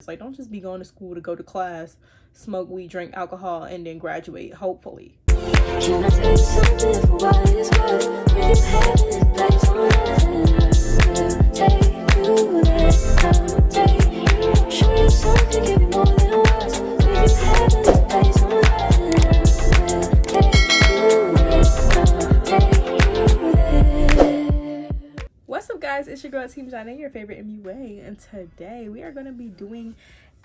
It's like, don't just be going to school to go to class, smoke weed, drink alcohol, and then graduate, hopefully. Can I tell you something for what it's worth? If heaven is based on nothing, take you there, I'll take you. Show you something, give you more than words. If heaven is based on nothing, take you there, I'll take you there. What's up, guys? It's your girl Atiim Zhanaé, your favorite MUA, and today we are going to be doing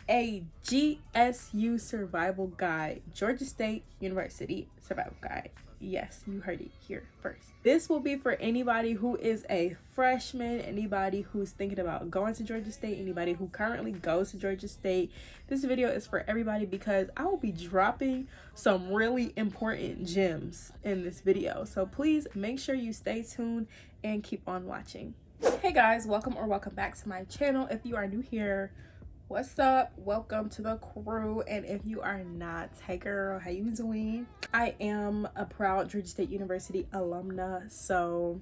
a GSU survival guide, Georgia State University survival guide. Yes, you heard it here first. This will be for anybody who is a freshman, anybody who's thinking about going to Georgia State, anybody who currently goes to Georgia State. This video is for everybody because I will be dropping some really important gems in this video. So please make sure you stay tuned and keep on watching. Hey guys, welcome back to my channel. If you are new here, what's up? Welcome to the crew. And if you are not, hey girl, how you doing? I am a proud Georgia State University alumna, so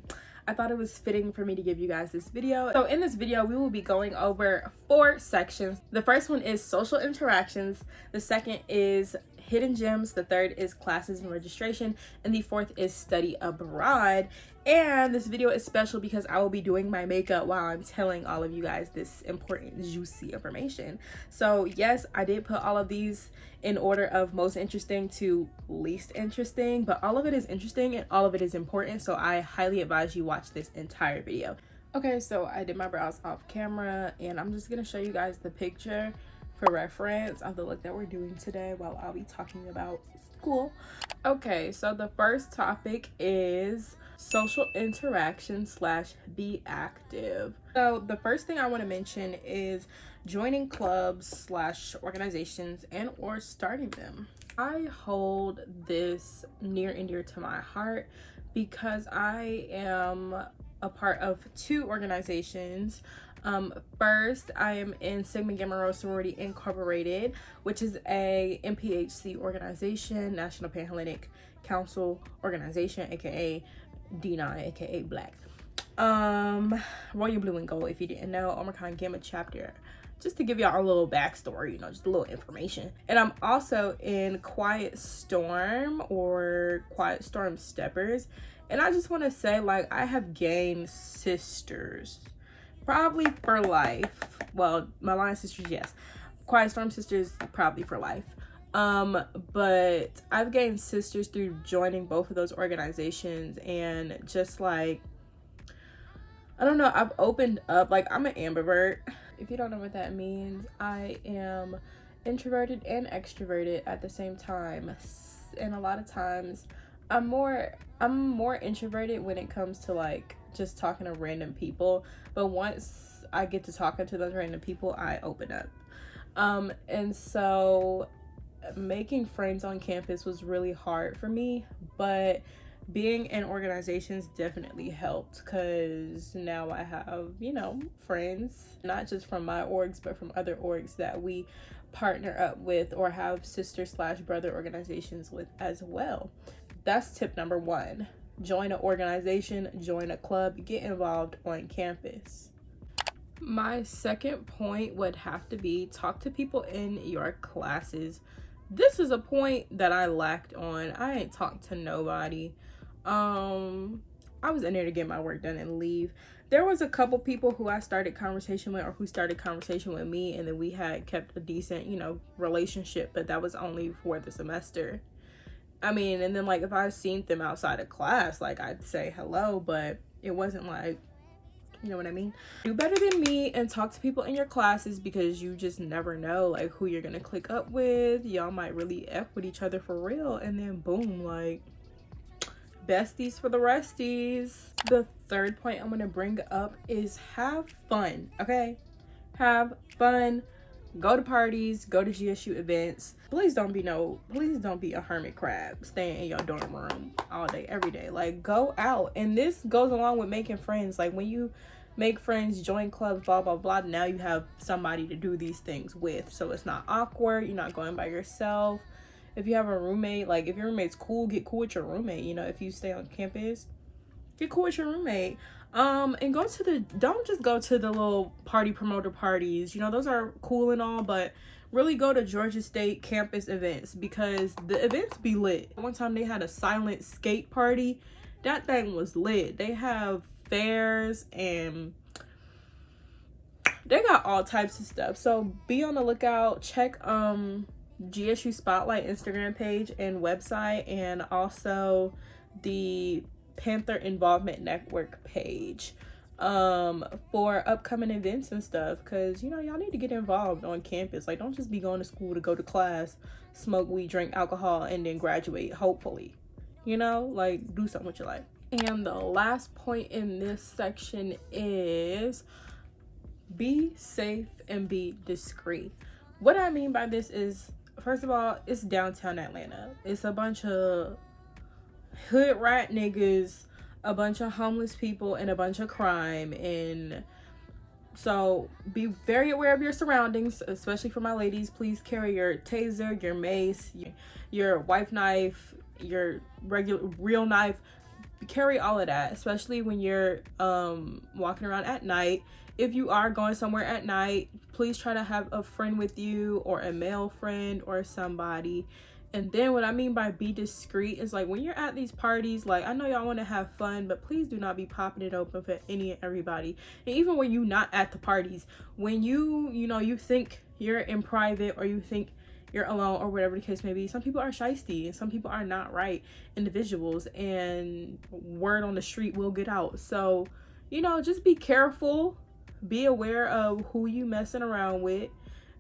I thought it was fitting for me to give you guys this video. So in this video, we will be going over 4 sections. The first one is social interactions. The second is hidden gems. The third is classes and registration. And the fourth is study abroad. And this video is special because I will be doing my makeup while I'm telling all of you guys this important, juicy information. So yes, I did put all of these in order of most interesting to least interesting, but all of it is interesting and all of it is important. So I highly advise you watch this entire video. Okay, so I did my brows off camera and I'm just gonna show you guys the picture for reference of the look that we're doing today while I'll be talking about school. Okay, so the first topic is social interaction / be active. So the first thing I want to mention is joining clubs / organizations and or starting them. I hold this near and dear to my heart because I am a part of 2 organizations. First, I am in Sigma Gamma Rho Sorority Incorporated, which is a NPHC organization, National Panhellenic Council organization, aka D9, aka Black. Royal Blue and Gold, if you didn't know, Omicron Gamma chapter. Just to give y'all a little backstory, just a little information. And I'm also in Quiet Storm or Quiet Storm Steppers. And I just want to say, like, I have gained sisters. Probably for life. Well, my line sisters, yes. Quiet Storm sisters, probably for life. But I've gained sisters through joining both of those organizations, and just like, I don't know, I've opened up. Like, I'm an ambivert. If you don't know what that means, I am introverted and extroverted at the same time. And a lot of times I'm more introverted when it comes to like just talking to random people, but once I get to talking to those random people, I open up. And so making friends on campus was really hard for me, but being in organizations definitely helped because now I have, friends, not just from my orgs, but from other orgs that we partner up with or have sister / brother organizations with as well. That's tip number 1. Join an organization, join a club, get involved on campus. My second point would have to be talk to people in your classes. This is a point that I lacked on. I ain't talked to nobody. I was in there to get my work done and leave. There was a couple people who I started conversation with or who started conversation with me, and then we had kept a decent, relationship, but that was only for the semester. I mean, and then like if I seen them outside of class, like I'd say hello, but it wasn't like, you know what I mean? Do better than me and talk to people in your classes because you just never know like who you're gonna click up with. Y'all might really F with each other for real, and then boom, like besties for the resties. The third point I'm gonna bring up is have fun, okay? Have fun. Go to parties, go to GSU events. Please don't be a hermit crab staying in your dorm room all day, every day. Like, go out. And this goes along with making friends. Like, when you make friends, join clubs, blah, blah, blah, now you have somebody to do these things with. So it's not awkward. You're not going by yourself. If you have a roommate, like, if your roommate's cool, get cool with your roommate. If you stay on campus, Get cool with your roommate. And go to the, don't just go to the little party promoter parties. You know, those are cool and all, but really go to Georgia State campus events, because the events be lit. One time they had a silent skate party. That thing was lit. They have fairs and they got all types of stuff. So be on the lookout. Check GSU Spotlight Instagram page and website, and also the Panther Involvement Network page for upcoming events and stuff, because you know y'all need to get involved on campus. Like, don't just be going to school to go to class, smoke weed, drink alcohol, and then graduate, hopefully. You know, like, do something with your life. And the last point in this section is be safe and be discreet. What I mean by this is, first of all, it's downtown Atlanta. It's a bunch of hood rat niggas, a bunch of homeless people, and a bunch of crime. And so be very aware of your surroundings, especially for my ladies. Please carry your taser, your mace, your wife knife, your real knife. Carry all of that, especially when you're walking around at night. If you are going somewhere at night, please try to have a friend with you, or a male friend or somebody. And then what I mean by be discreet is, like, when you're at these parties, like, I know y'all want to have fun, but please do not be popping it open for any and everybody. And even when you're not at the parties, when you think you're in private, or you think you're alone, or whatever the case may be, some people are shysty and some people are not right individuals, and word on the street will get out. So, you know, just be careful. Be aware of who you messing around with.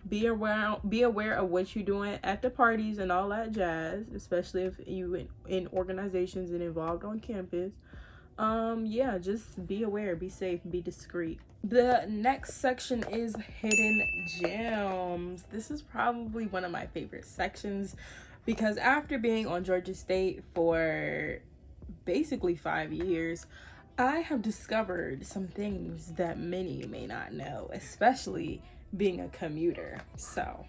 Be aware of what you're doing at the parties and all that jazz, especially if you in organizations and involved on campus. Yeah, just be aware, be safe, be discreet. The next section is hidden gems. This is probably one of my favorite sections, because after being on Georgia State for basically 5 years, I have discovered some things that many may not know, especially being a commuter. So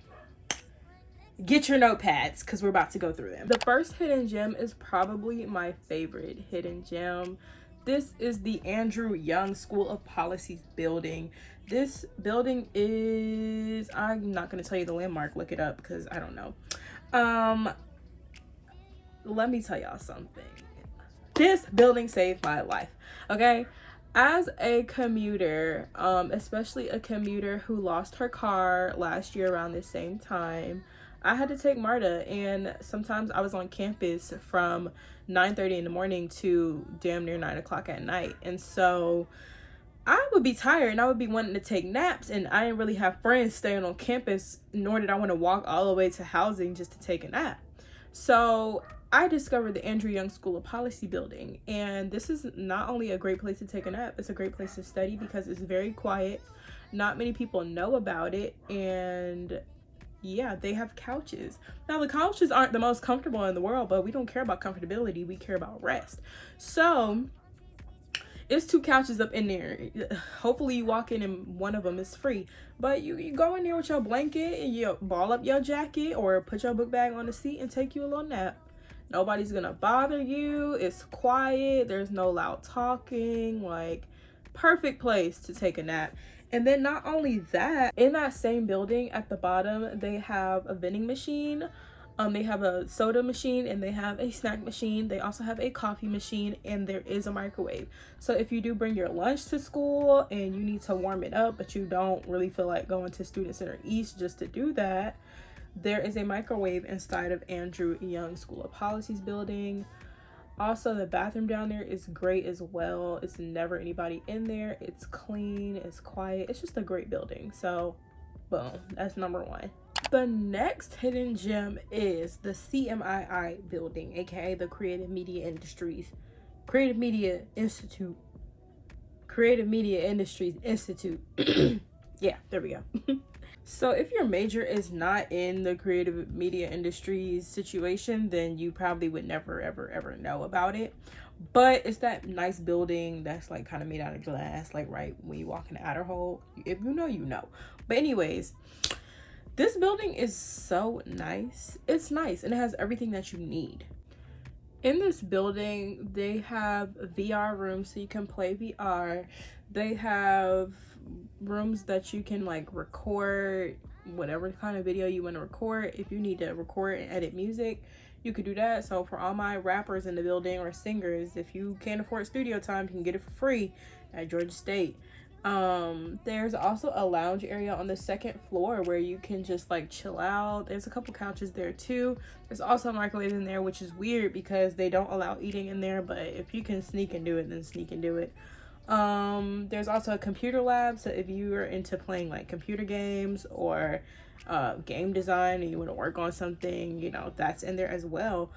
get your notepads, because we're about to go through them. The first hidden gem is probably my favorite hidden gem. This is the Andrew Young School of Policy's building. This building is, I'm not going to tell you the landmark, look it up, because I don't know. Let me tell y'all something. This building saved my life, okay? As a commuter, especially a commuter who lost her car last year around the same time, I had to take MARTA, and sometimes I was on campus from 9:30 in the morning to damn near 9 o'clock at night. And so I would be tired and I would be wanting to take naps, and I didn't really have friends staying on campus, nor did I want to walk all the way to housing just to take a nap. So I discovered the Andrew Young School of Policy building, and this is not only a great place to take a nap, it's a great place to study because it's very quiet. Not many people know about it, and yeah, they have couches. Now, the couches aren't the most comfortable in the world, but we don't care about comfortability, we care about rest. So it's 2 couches up in there. Hopefully you walk in and one of them is free, but you go in there with your blanket and you ball up your jacket, or put your book bag on the seat and take you a little nap. Nobody's gonna bother you. It's quiet. There's no loud talking. Like, perfect place to take a nap. And then not only that, in that same building at the bottom, they have a vending machine. They have a soda machine, and they have a snack machine. They also have a coffee machine, and there is a microwave. So if you do bring your lunch to school and you need to warm it up, but you don't really feel like going to Student Center East just to do that, there is a microwave inside of Andrew Young School of Policy's building. Also, the bathroom down there is great as well. It's never anybody in there. It's clean, it's quiet. It's just a great building. So, boom, that's number 1. The next hidden gem is the CMII building, aka the Creative Media Industries Institute. Yeah, there we go. So if your major is not in the creative media industries situation, then you probably would never ever know about it. But it's that nice building that's like kind of made out of glass, like right when you walk in the outer hole. If you know, you know. But anyways, this building is so nice. It's nice and it has everything that you need. In this building, they have VR rooms so you can play VR. They have rooms that you can like record whatever kind of video you want to record. If you need to record and edit music, you could do that. So for all my rappers in the building or singers, if you can't afford studio time, you can get it for free at Georgia State. There's also a lounge area on the second floor where you can just like chill out. There's a couple couches there too. There's also a microwave in there, which is weird because they don't allow eating in there, but if you can sneak and do it, then sneak and do it. There's also a computer lab, so if you are into playing like computer games or game design and you want to work on something, you know, that's in there as well.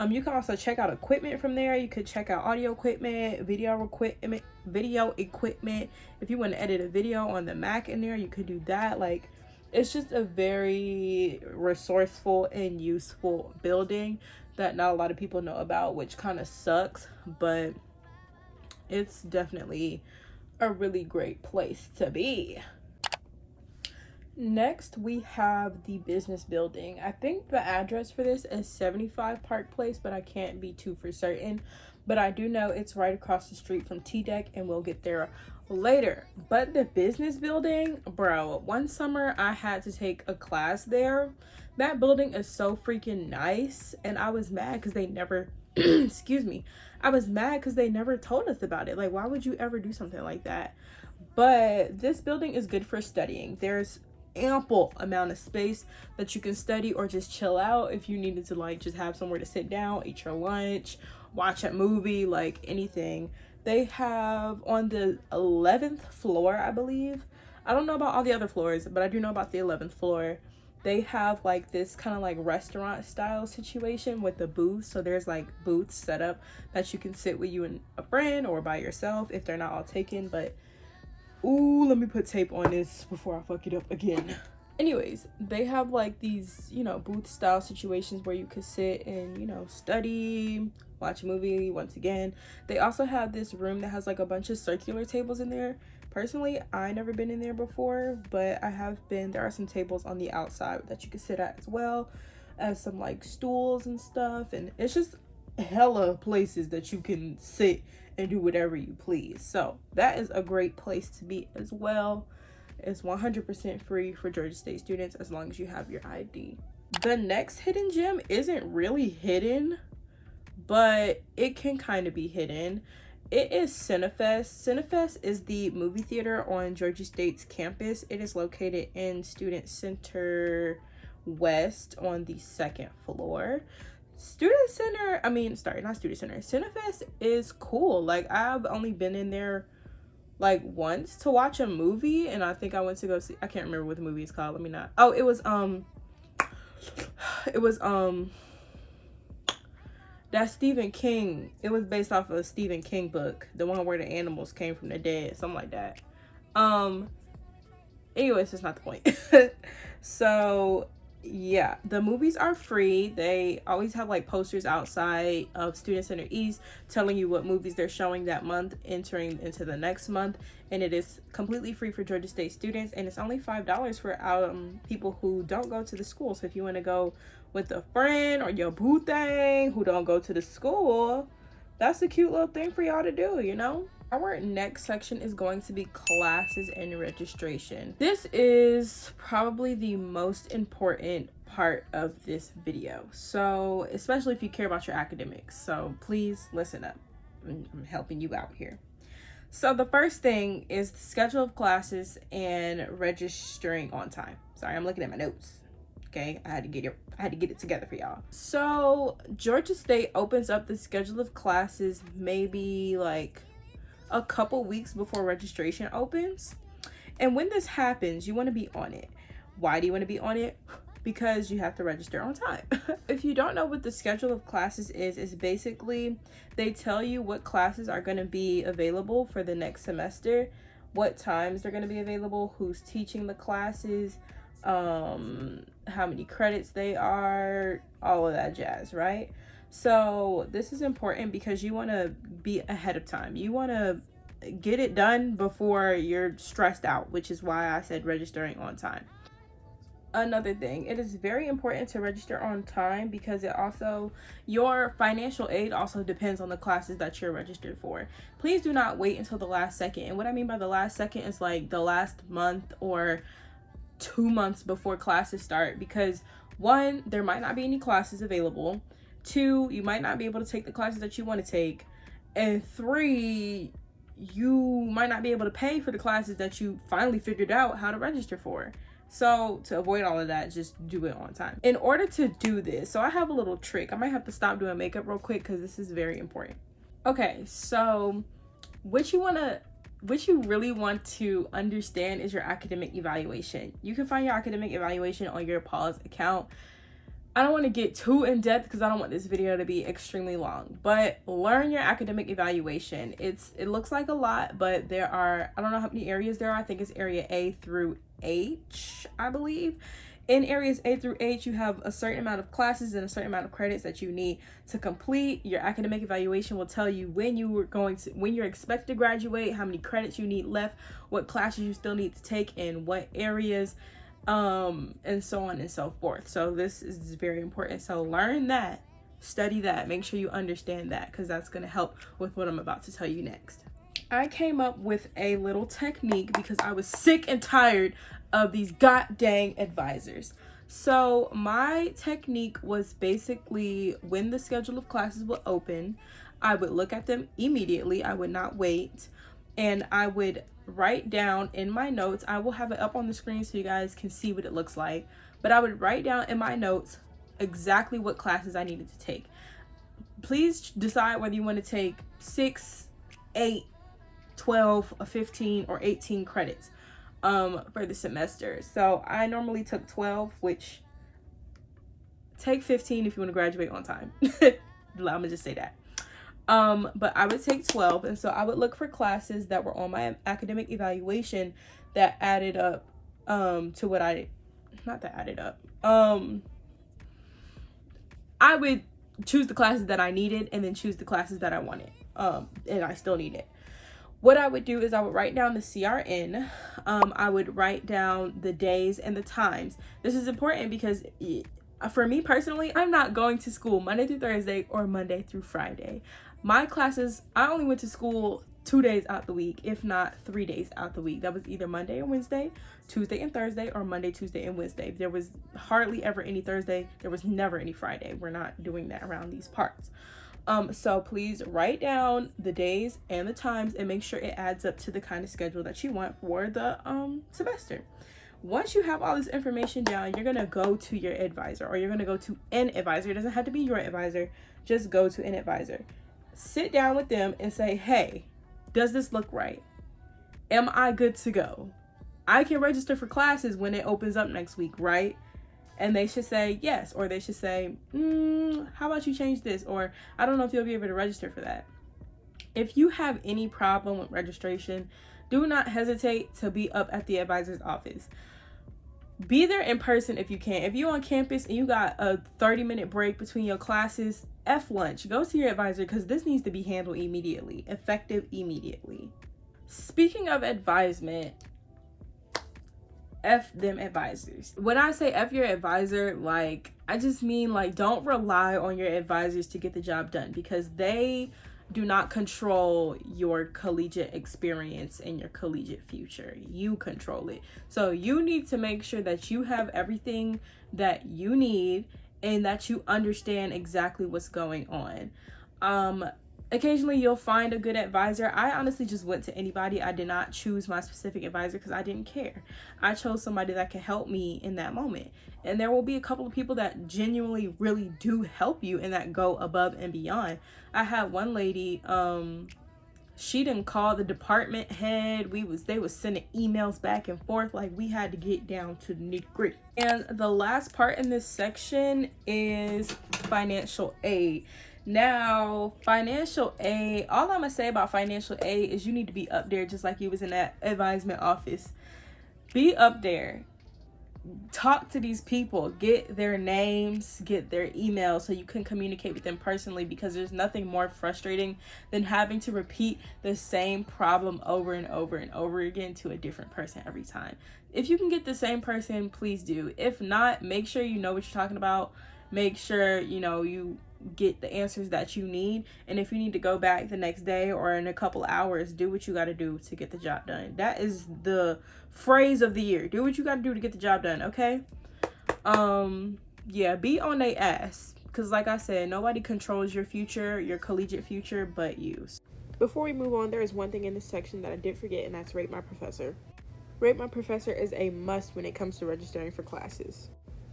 You can also check out equipment from there. You could check out audio equipment, video equipment. If you want to edit a video on the Mac in there, you could do that. Like, it's just a very resourceful and useful building that not a lot of people know about, which kind of sucks, but it's definitely a really great place to be. Next, we have the business building. I think the address for this is 75 Park Place, but I can't be too for certain. But I do know it's right across the street from T-Deck, and we'll get there later. But the business building, bro, one summer I had to take a class there. That building is so freaking nice, and I was mad because they never, excuse me, I was mad because they never told us about it. Like, why would you ever do something like that? But this building is good for studying. There's ample amount of space that you can study or just chill out if you needed to, like, just have somewhere to sit down, eat your lunch, watch a movie, like anything. They have on the 11th floor, I believe. I don't know about all the other floors, but I do know about the 11th floor. They have like this kind of like restaurant style situation with the booths. So there's like booths set up that you can sit with you and a friend or by yourself if they're not all taken. But ooh, let me put tape on this before I fuck it up again. Anyways, they have like these, you know, booth style situations where you could sit and, you know, study, watch a movie once again. They also have this room that has like a bunch of circular tables in there. Personally, I never been in there before, but I have been. There are some tables on the outside that you can sit at as well as some like stools and stuff. And it's just hella places that you can sit and do whatever you please. So that is a great place to be as well. It's 100% free for Georgia State students as long as you have your ID. The next hidden gem isn't really hidden, but it can kind of be hidden. It is Cinefest. Cinefest is the movie theater on Georgia State's campus. It is located in Student Center West on the second floor. Cinefest is cool. Like, I've only been in there like once to watch a movie, and I think I went to go see, I can't remember what the movie is called. Let me not. Oh, it was that Stephen King. It was based off of a Stephen King book, the one where the animals came from the dead, something like that. Anyways, that's not the point. So yeah, the movies are free. They always have like posters outside of Student Center East telling you what movies they're showing that month, entering into the next month, and it is completely free for Georgia State students, and it's only $5 for people who don't go to the school. So if you want to go with a friend or your boo thing who don't go to the school, that's a cute little thing for y'all to do, you know? Our next section is going to be classes and registration. This is probably the most important part of this video, so especially if you care about your academics, so please listen up. I'm helping you out here. So the first thing is the schedule of classes and registering on time. Sorry, I'm looking at my notes. Okay, I had to get it together for y'all. So Georgia State opens up the schedule of classes maybe like a couple weeks before registration opens. And when this happens, you want to be on it. Why do you want to be on it? Because you have to register on time. If you don't know what the schedule of classes is, it's basically they tell you what classes are going to be available for the next semester, what times they're going to be available, who's teaching the classes, how many credits they are, all of that jazz, right? So this is important because you want to be ahead of time. You want to get it done before you're stressed out, which is why I said registering on time. Another thing, it is very important to register on time because it also, your financial aid also depends on the classes that you're registered for. Please do not wait until the last second. And what I mean by the last second is like the last month or 2 months before classes start, because one, there might not be any classes available. Two, you might not be able to take the classes that you want to take. And three, you might not be able to pay for the classes that you finally figured out how to register for. So to avoid all of that, just do it on time. In order to do this, so I have a little trick. I might have to stop doing makeup real quick because this is very important. Okay, so what you really want to understand is your academic evaluation. You can find your academic evaluation on your Pause account. I don't want to get too in depth because I don't want this video to be extremely long, but learn your academic evaluation. It looks like a lot, but there are, I don't know how many areas there are. I think it's area A through H, I believe. In areas A through H, you have a certain amount of classes and a certain amount of credits that you need to complete. Your academic evaluation will tell you when you're expected to graduate, how many credits you need left, what classes you still need to take in what areas, and so on and so forth. So this is very important. So learn that, study that, make sure you understand that, because that's going to help with what I'm about to tell you next. I came up with a little technique because I was sick and tired of these god dang advisors. So my technique was basically, when the schedule of classes would open, I would look at them immediately. I would not wait. And I would write down in my notes. I will have it up on the screen so you guys can see what it looks like. But I would write down in my notes exactly what classes I needed to take. Please decide whether you want to take 6, 8, 12, 15, or 18 credits for the semester. So I normally took 12, which, take 15 if you want to graduate on time. I'm gonna just say that. But I would take 12, and so I would look for classes that were on my academic evaluation that added up to what I would choose the classes that I needed and then choose the classes that I wanted, and I still need it. What I would do is I would write down the CRN. I would write down the days and the times. This is important because for me personally, I'm not going to school Monday through Thursday or Monday through Friday. My classes, I only went to school 2 days out the week, if not 3 days out the week. That was either Monday and Wednesday, Tuesday and Thursday, or Monday, Tuesday, and Wednesday. There was hardly ever any Thursday. There was never any Friday. We're not doing that around these parts. So please write down the days and the times and make sure it adds up to the kind of schedule that you want for the semester. Once you have all this information down, you're going to go to your advisor, or you're going to go to an advisor. It doesn't have to be your advisor. Just go to an advisor. Sit down with them and say, hey, does this look right? Am I good to go? I can register for classes when it opens up next week, right? And they should say yes, or they should say, how about you change this? Or I don't know if you'll be able to register for that. If you have any problem with registration, do not hesitate to be up at the advisor's office. Be there in person if you can. If you're on campus and you got a 30-minute break between your classes, F lunch. Go to your advisor because this needs to be handled immediately, effective immediately. Speaking of advisement, F them advisors. When I say F your advisor, like, I just mean, like, don't rely on your advisors to get the job done, because they do not control your collegiate experience and your collegiate future. You control it. So you need to make sure that you have everything that you need and that you understand exactly what's going on. Occasionally you'll find a good advisor. I honestly just went to anybody. I did not choose my specific advisor because I didn't care. I chose somebody that could help me in that moment. And there will be a couple of people that genuinely really do help you and that go above and beyond. I had one lady, she didn't call the department head. They was sending emails back and forth. Like, we had to get down to the nitty-gritty. And the last part in this section is financial aid. Now, financial aid, all I'm gonna say about financial aid is you need to be up there just like you was in that advisement office. Be up there. talk to these people, get their names, get their emails, so you can communicate with them personally, because there's nothing more frustrating than having to repeat the same problem over and over and over again to a different person every time. If you can get the same person, please do. If not, make sure you know what you're talking about. Make sure you get the answers that you need, and if you need to go back the next day or in a couple hours, do what you got to do to get the job done. That is the phrase of the year. Do what you got to do to get the job done. Okay. Yeah, be on their ass, because like I said, nobody controls your future, your collegiate future, but you. Before we move on, there is one thing in this section that I did forget, and that's rate my professor. Rate my professor is a must when it comes to registering for classes.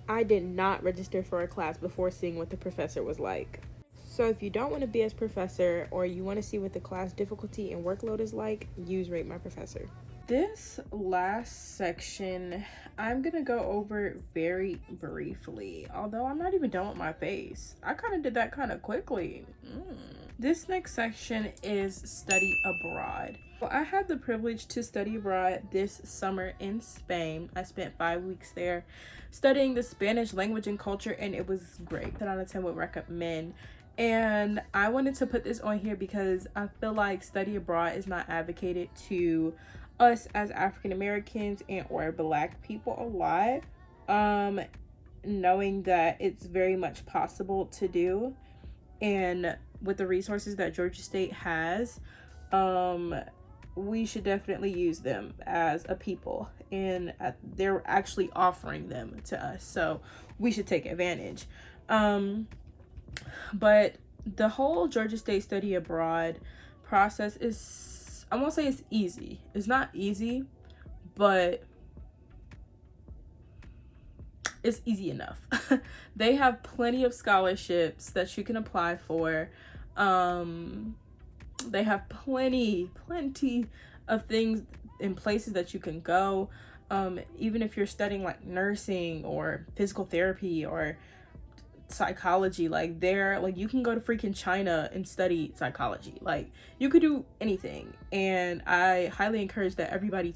I did not register for a class before seeing what the professor was like. So if you don't want to be as professor, or you want to see what the class difficulty and workload is like, use Rate My Professor. This last section, I'm going to go over very briefly, although I'm not even done with my face. I kind of did that kind of quickly. This next section is study abroad. Well, I had the privilege to study abroad this summer in Spain. I spent 5 weeks there studying the Spanish language and culture, and it was great. 10 out of 10 would recommend. And I wanted to put this on here because I feel like study abroad is not advocated to us as African Americans and or Black people a lot. Knowing that it's very much possible to do, and with the resources that Georgia State has, we should definitely use them as a people, and they're actually offering them to us, so we should take advantage. But the whole Georgia State study abroad process is, I won't say it's easy. It's not easy, but it's easy enough. They have plenty of scholarships that you can apply for. They have plenty of things in places that you can go. Even if you're studying like nursing or physical therapy or psychology, like you can go to freaking China and study psychology. Like, you could do anything, and I highly encourage that everybody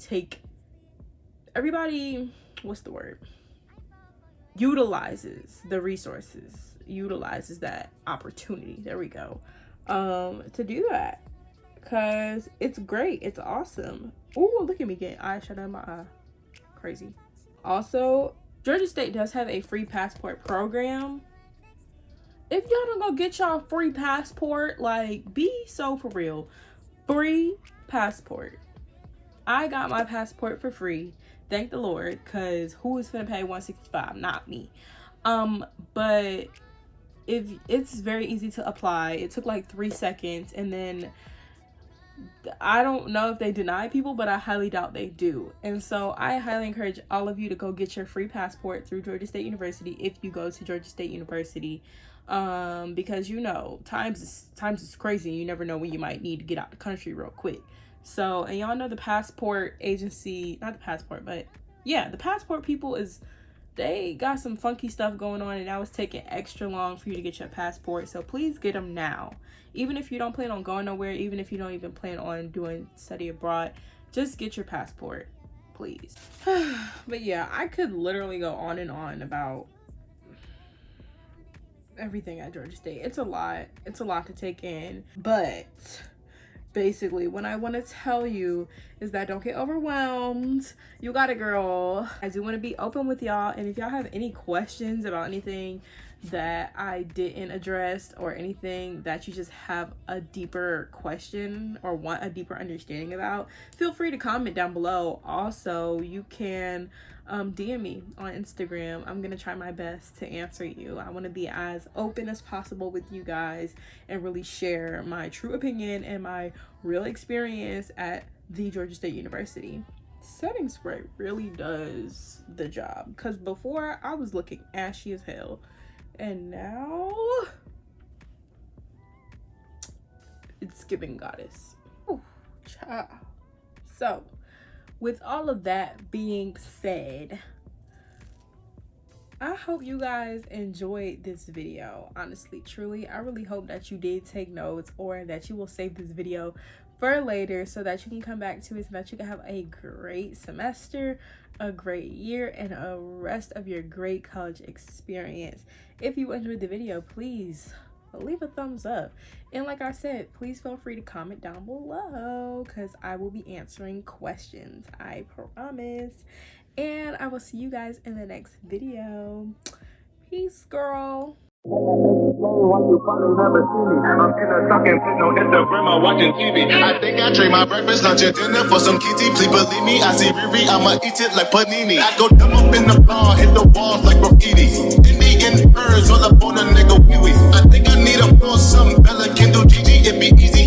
utilizes the resources, utilizes that opportunity, there we go, to do that, because it's great, it's awesome. Oh, look at me getting eyeshadow in my eye, crazy. Also, Georgia State does have a free passport program. If y'all don't go get y'all free passport, like, be so for real. Free passport. I got my passport for free, thank the Lord, because who is finna pay $165? Not me. But if it's very easy to apply. It took like 3 seconds, and then I don't know if they deny people, but I highly doubt they do. And so I highly encourage all of you to go get your free passport through Georgia State University if you go to Georgia State University, because times is crazy. You never know when you might need to get out the country real quick. So, and y'all know the passport agency, not the passport, but yeah, the passport people they got some funky stuff going on, and now it's taking extra long for you to get your passport. So please get them now. Even if you don't plan on going nowhere, even if you don't even plan on doing study abroad, just get your passport, please. But yeah, I could literally go on and on about everything at Georgia State. It's a lot to take in, but basically what I want to tell you is that don't get overwhelmed. You got it, girl. I do want to be open with y'all, and if y'all have any questions about anything that I didn't address, or anything that you just have a deeper question or want a deeper understanding about, feel free to comment down below. Also, you can DM me on Instagram. I'm gonna try my best to answer you. I want to be as open as possible with you guys and really share my true opinion and my real experience at the Georgia State University. Setting spray really does the job, because before I was looking ashy as hell, and now it's giving goddess. Ooh, child. So with all of that being said, I hope you guys enjoyed this video. Honestly, truly, I really hope that you did take notes, or that you will save this video for later so that you can come back to it, so that you can have a great semester. a great year and a rest of your great college experience. If you enjoyed the video, please leave a thumbs up. And like I said, please feel free to comment down below because I will be answering questions. I promise. And I will see you guys in the next video. Peace, girl. You probably never see me. I'm in a talking with no Instagram, I'm watching TV. I think I trade my breakfast, lunch, and dinner for some kitty. Please believe me, I see Riri, I'ma eat it like panini. I go dumb up in the bar, hit the walls like graffiti. Indian birds all up on a nigga wee wee. I think I need a floor, something Bella can do GG, it be easy.